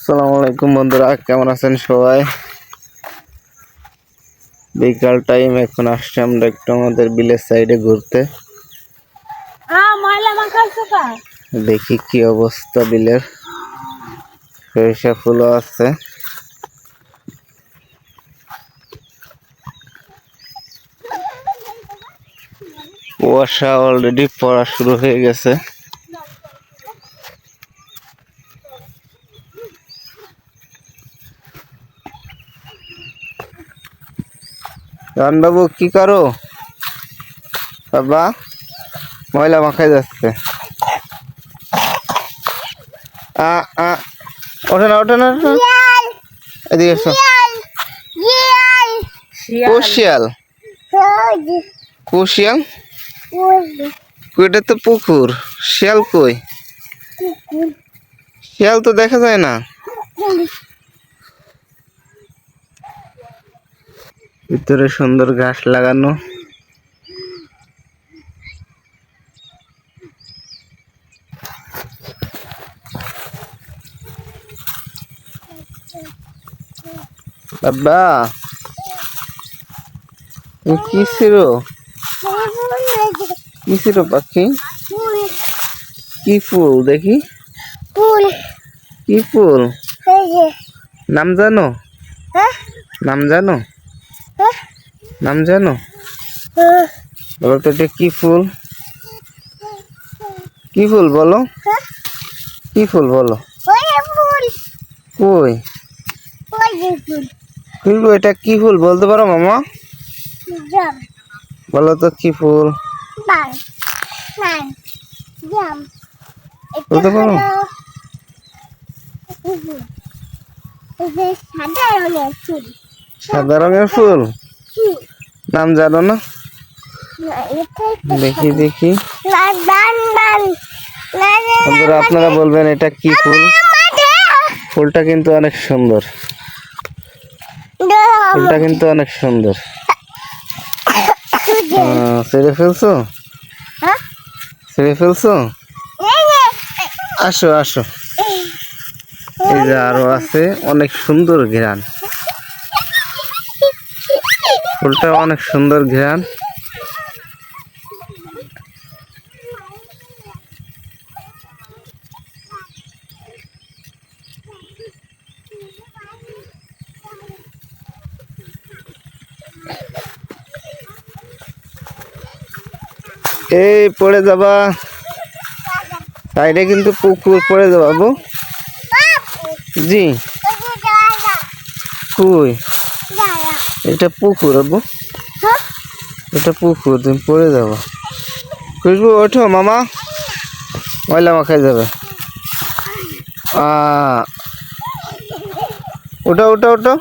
আসসালামু আলাইকুম বন্ধুরা, কেমন আছেন সবাই? বিকাল টাইম, এখন আসছি আমরা একটু আমাদের বিলের সাইডে ঘুরতে। দেখি কি অবস্থা বিলের। সরিষা ফুলও আছে। কুয়াশা অলরেডি পড়া শুরু হয়ে গেছে। রানবাবু কি করো? বাবা ময়লা মাখায় যাচ্ছে। ওঠে না ওঠে না, এদিকে এসো। কুশিয়াল কুশিয়াল এটা তো পুকুর। শিয়াল কই? শিয়াল তো দেখা যায় না। ভিতরে সুন্দর ঘাস লাগানো। বাবা কিসিরো পাখি? কি ফুল দেখি? কি ফুল? নাম জানো? নাম জানো? নাম জানো? বলো তো এটা কি ফুল? কি ফুল বলো? কি ফুল বলো? কই ফুল? এটা কি ফুল বলতে পারো মামা? বলো তো কি ফুল বলতে পারো? সাদা রঙের ফুল নাম জানো না? দেখি দেখি আপনারা বলবেন এটা কি ফুল। ফুলটা কিন্তু অনেক সুন্দর। ফুলটা কিন্তু অনেক সুন্দর। ছেড়ে ফেলছো? ছেড়ে ফেলছো? আসো আসো, এই যে আরো আছে। অনেক সুন্দর ঘ্রাণ, ফুলটা অনেক সুন্দর ঘ্রাণ। এই পড়ে যাবা, সাইডে কিন্তু পুকুর, পড়ে যাবা বাবু। জি কই? এটা পুকুর বাবু, এটা পুকুর, তুমি পড়ে যাবো। খুশবু ওঠো মামা, ময়লা মাখায় যাবে। ওটা ওটা ওটা